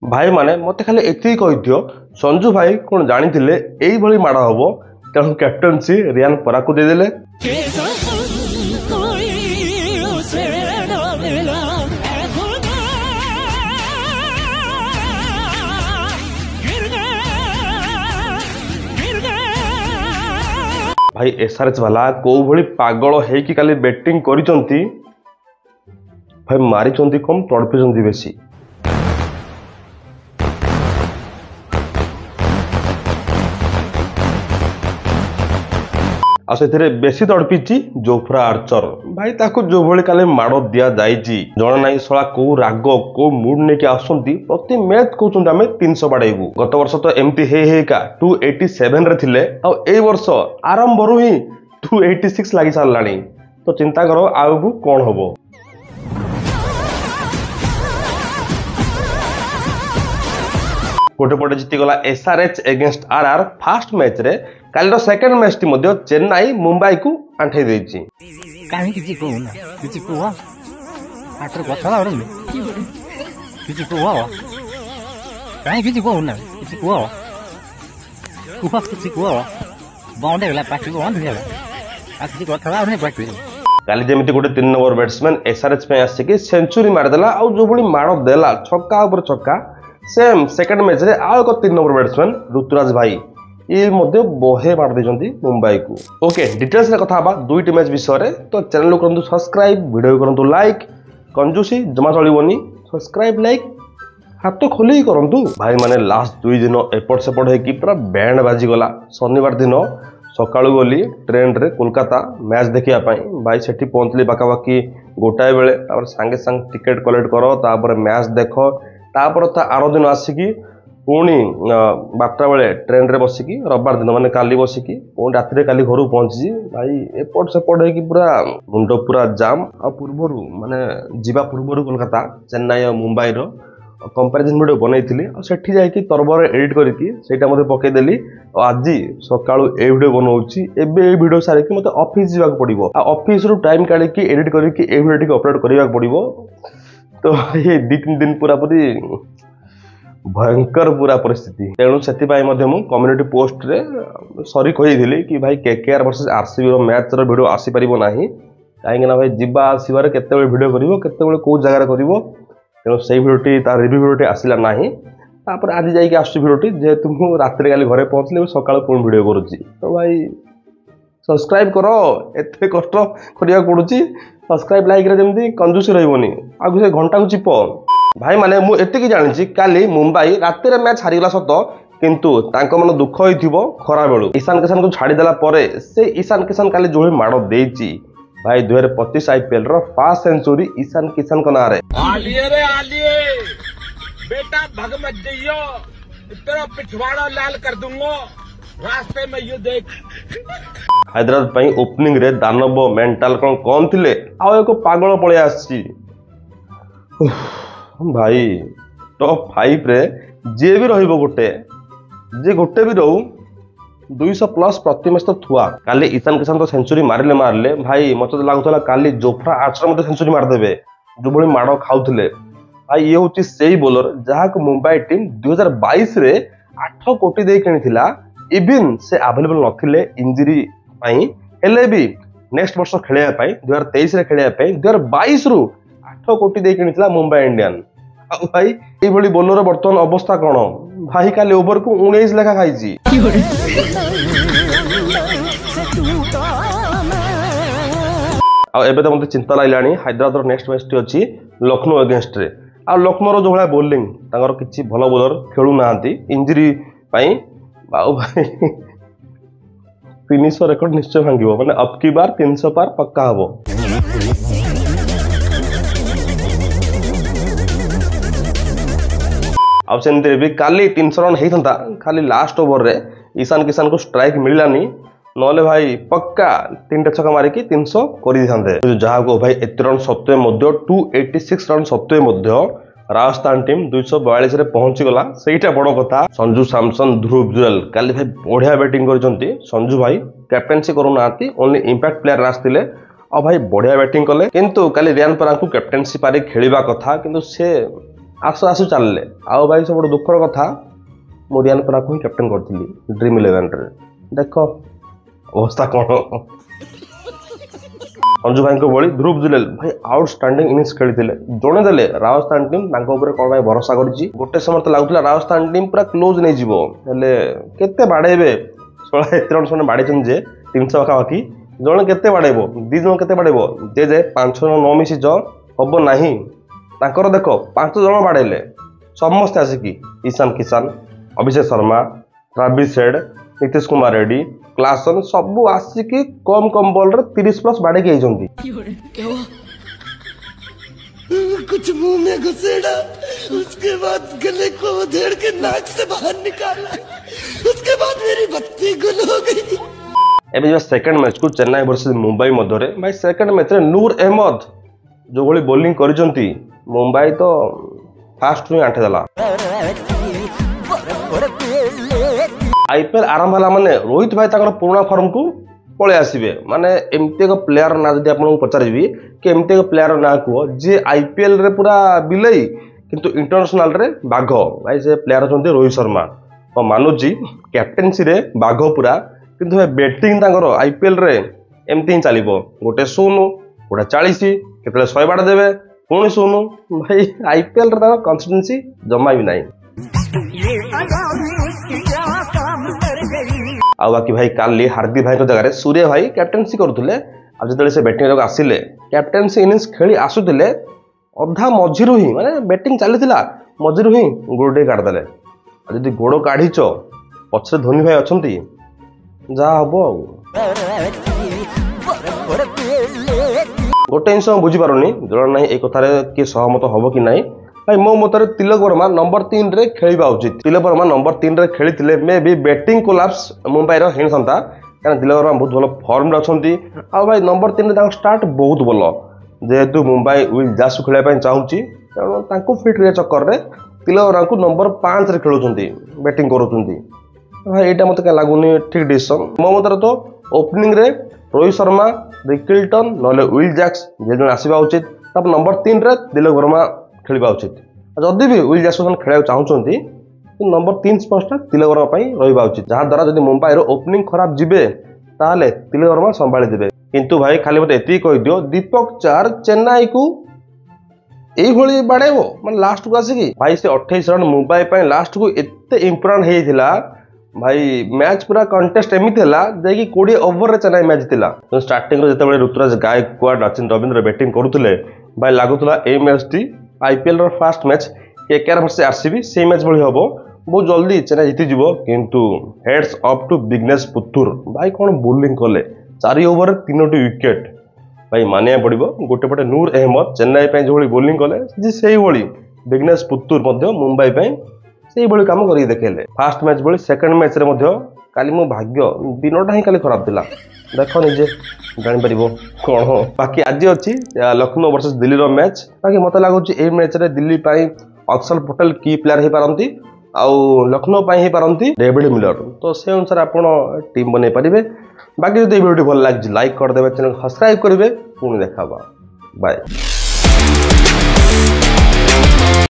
भाई माने मत खाली एति कहिदियो संजू भाई कौन जानी एई भली माड़ हम तेणु कैप्टेनसी रियान परा को देदेले। भाई एसआरएच वाला को भली पागल है काली बैटिंग करिसंती भाई मारिचंती कम तड़पिचंती बेसी। आसे बेसी तड़पिची जोफ्रा आर्चर भाई ताको जो भली काले माड़ दिया जाइची जणा नाही सला को राग को मूड ने के आसंती प्रति मैच कहउछन हमें 300 बाड़ेबू। गत वर्ष तो एमती हे का 287 रे थिले आ ए वर्ष आरंभ रु ही 286 लागि सारलाणी। तो चिंता करो आगु कोन हबो। गोटे पटे जीती गला SRH against RR fast match रे कालीर सेकंड मैच टी मध्ये चेन्नई मुंबई को आंठे देछि। काहे किछि कोना किछि कोवा आटर कथला रे किछि कोवा काहे किछि कोना किछि कोवा कोवा किछि कोवा बाउंडे गला पाटी को ऑन भेला आ किछि कथला रे पाटी काली जेमिति गोटे 3 नंबर बैट्समैन एसआरएच पे आसी सेंचुरी मार देला आ जो बडी माड़ देला छक्का ऊपर छक्का सेम सेकंड मैच रे आ एक 3 नंबर बैट्समैन ऋतुराज भाई ये मध्य बहे मार देजंती मुंबई को। ओके डिटेल्स रे कथा बा दुईटी मैच विषय रे। तो चैनल को करंतु सब्सक्राइब वीडियो करंतु लाइक कंजूसी जमा चलिबोनी सब्सक्राइब लाइक हाथ तो खोली करंतु भाई माने लास्ट 2 दिन एपट सेपट है कि पूरा बैंड बाजी गला। शनिवार दिन सकाळु गली ट्रेन रे कोलकाता मैच देखिया पई भाई सेठी पहुंचली बाकाबाकी गोटाए बेले तापर संगे संग टिकट कलेक्ट करो तापर मैच देखो तापर ता आरो दिन आसिकी पुणी 12टा बेले ट्रेन रे बसिकी रविवार दिन माने काली बसिकी पुणी राति काली घर पहुंची भाई एपट सेपट है कि पूरा मुंड पूरा जाम आ पूर्वरु माने जीवा पूर्वरु कोलकाता चेन्नई और मुंबई रो कंपैरिजन वीडियो बनैथिली आ सेठी जाई कि तरबर एडिट करके सेटा मते पके देली आज सकाळु ए वीडियो बनौची एबे ए वीडियो सारे कि मते ऑफिस जीवा पड़िबो आ ऑफिस रु टाइम काढी कि एडिट करके ए वीडियो टिक अपलोड करिया पड़िबो। तो ये 2-3 दिन पूरा पूरी भयंकर पूरा परिस्थिति तेणु से कम्युनिटी पोस्ट रे सॉरी कही कि भाई केकेआर वर्सेस आरसीबी रो मैच रो वीडियो आसी परिबो नाही काहेकि ना भाई जिबा आसीबार केते बेले वीडियो करिवो केते बेले को जगह रे करिवो तेणु सेही वीडियोटी तार रिव्यू वीडियोटी आसिला नाही तापर आज जाई कि आसु वीडियोटी जे तुम रात्रि काली घरे पहुंचले सकाळ कोन वीडियो करूची। तो भाई सब्सक्राइब करो एते कष्ट करिया पडुची सब्सक्राइब लाइक रे जेमती कंजूसी रहइबोनी आगु से घंटा को चिप भाई माने मु एतिकी जानिछि काली मुंबई राति रे मैच हारिगला सत किंतु तांको मन दुख होइथिबो खरा बेलु ईशान किशन को छाड़ी देला परे से ईशान किशन काली जोही माड़ देइछि भाई 2025 आईपीएल रो फर्स्ट सेंचुरी ईशान किशन को नारे आलिए रे आलिए बेटा भग मत जइयो तेरा पिछवाड़ा लाल कर दूंगा रास्ते में ये देख। हैदराबाद पई ओपनिंग रे दानव मेंटल कौन थिले आ एको पागल पळे आछि भाई टॉप 5 रे जे भी रहिबो गोटे भी रहू 200 प्लस प्रति मैच तो थुआ काली ईशान किशन तो सेंचुरी मारले भाई मते लागुतला काली जोफ्रा आर्चर मते सेंचुरी मार देबे जो बड़ी माड़ खाउथिले भाई ये होची सेही बॉलर जहा को मुंबई टीम 2022 रे 8 कोटी दे किनिथिला इवन से अवेलेबल नथिले इंजरी पई हेले भी नेक्स्ट वर्ष खेलिया पई 2023 रे खेलिया पई 2022 रु 8 कोटी दे किनिथिला मुंबई इंडियन आ भाई ए भली बॉलर वर्तमान अवस्था कोन भाई काली ओवर को 19 लेखा खाइची। आ एबे तो मते चिंता लागिलानी हैदराबाद नेक्स्ट मैच टी अछि लखनऊ अगेंस्ट रे आ लखनऊ रो जो भला बॉलिंग तांगर किछि भलो बॉलर खेलु नांती इंजरी पई बाऊ भाई फिनिशर रेकॉर्ड निश्चय भांगिबो माने अब की बार 300 पार पक्का हबो। अब सेमते भी काली 300 रन हेइथंता खाली लास्ट ओवर रे ईशान किशन को स्ट्राइक मिललानी नले भाई पक्का 3टा छक्का मारी कि 300 करि दिथांते जहा को भाई एत रन सत्वे मध्य 286 रन सत्वे मध्य राजस्थान टीम 242 रे पहुंची गला सेटा बड़ कथा। संजू सैमसन ध्रुव जुरेल काली भाई बढ़िया बैटिंग करजंती संजू भाई कैप्टेंसी करू नाती ओनली इंपैक्ट प्लेयर आस्तिले और भाई बढ़िया बैटिंग कले किंतु काली रियान परां को कैप्टेंसी पारी खेलिबा कथा किंतु से आसु आसु चलले आउ भाई सब दुखर कथा मु रियान पराग ही कैप्टन करथिली ड्रीम 11 रे देख अवस्था कौन अंजु भाई को बड़ी ध्रुव जुलेल भाई आउटस्टैंडिंग इनिंग्स खेली जड़े देले राजस्थान टीम कौन भाई भरोसा करी गोटे समय तो लगुला राजस्थान टीम पूरा क्लोज नहीं जीवो हेले केते बाड़ेबे 16 एत रन से बाड़े जे 300 पाखापाखि जड़े केते बाड़ेबो दी जन केते बाड़ेबो जे जे 5 जन न मिसी हम नहीं तांकर देख 5 जन बाड़ेले समस्ते आसिकी Ishan Kishan Abhishek Sharma Travis Head Nitish Kumar Reddy Klaasen सब आसिकी कम कम बॉल रे 30+ बाड़े के कुछ मुंह में घुसेड़ा उसके बाद गले को उधेड़ के नाक से बाहर निकाला उसके बाद मेरी बत्ती गुल हो गई। एबे जो सेकंड मैच को चेन्नई वर्सेस मुंबई मध्य रे भाई सेकंड मैच रे नूर अहमद जो भली बॉलिंग करिसंती मुंबई तो फास्ट ही आंठे देला आईपीएल आरंभ होला माने रोहित भाई ताकर पुराना फॉर्म को पळे आसीबे माने एमते एक प्लेयर ना जदि आपन पचारबी कि एमते एक प्लेयर ना को जे आईपीएल रे पूरा बिलई किंतु इंटरनेशनल रे बाघ भाई से प्लेयर छथि रोहित शर्मा और मानुज जी कैप्टेंसी रे बाघ पूरा किंतु बैटिंग ताकर आईपीएल रे एमती ही चलिबो गोटे 0 गोटे 40 केतले 100 बाड़ देबे पुणी 0 भाई आईपीएल रे ताकर कंसिस्टेंसी जमा भी नाही आ बाकी भाई काली हार्दिक भाई जगह सूर्य भाई कैप्टेंसी करुले आ जो से बैटिंग आसिले कैप्टेंसी इनिंग्स खेली आसुले अधा मझिरू ही माने बैटिंग चली मझिरू ही गोड़े काटिदेले जदि गोड़ काढ़ीच पछरे धोनी भाई अच्छा जहाँ हम गोटे जिन बुझीपारुनी जरा ना ये कथार किए सहमत हम कि ना भाई मो मत तिलक वर्मा नंबर 3 रे खेलिबा उचित तिलक वर्मा नंबर 3 रे खेली मे भी बैटिंग कोलाप्स मुंबई रो हेन संता कारण तिलक वर्मा बहुत भलो फॉर्म रे अछंती आ भाई नंबर 3 रे तांको स्टार्ट बहुत भलो जेहेतु मुंबई विल जासु खेलिया पय चाहूची कारण तांको फिट रे चक्कर रे तिलक वर्मा को नंबर 5 रे खेलुचंती बैटिंग करूचंती भाई एटा मते का लागुनी ठीक डिसीजन मो मत तो ओपनिंग रे रोहित शर्मा रिकिल्टन नले विल जैक्स जे जन आसीबा उचित तब नंबर 3 रे तिलक वर्मा खेलिबा उचित जदि भी विल जैक्सन खेला चाहूँगी नंबर 3 स्पष्ट तिलक वर्मा रहा उचित जहाँ द्वारा जब मुंबई ओपनिंग खराब जीवे ताले तिलक वर्मा संभाली देवे किंतु भाई खाली मत एति कह दियो दीपक चार चेन्नई को यही बाड़ेबो माने लास्ट को आसिकी भाई से 28 रन मुंबई लास्ट को एते इंपोर्टेंट हेइथिला भाई मैच पूरा कंटेस्ट एमिति हला जे कि 20 ओवर रे चेन्नई मैच थिला तो स्टार्टिंग रे जते ऋतुराज गायकवाड रचिन रविंद्र बैटिंग करुले भाई लागुला ए मैच टी आईपीएल रो first match KKR versus RCB से मैच भली हबो बहुत जल्दी चेन्नई जीति जीवो किंतु हेड्स अप टू बिगनेस पुत्तूर भाई कौन बोलिंग कले 4 ओवर 3टी विकेट भाई मानिया पड़ो गोटे पटे नूर अहमद चेन्नई जो बोलिंग कले से बिगनेस पुत्तूर मुंबई से कम कर देखेले फास्ट मैच भली सेकंड मैच रे काली मो भाग्य दिनटा ही काली खराब थिला देख निजे जान परिबो कोन बाकी आज अच्छी लखनऊ वर्सेस दिल्ली रो मैच बाकी मत लगुच ए मैच रे दिल्ली पाई अक्षर पटेल की प्लेयर ही पारंती आउ लखनऊ पाई ही पारंती डेविड मिलर तो से अनुसार आपण टीम बनै परिबे बाकी जदि वीडियो भल लाग लाइक कर देबे चैनल सब्सक्राइब करिवे पुणी देखाबा बाय।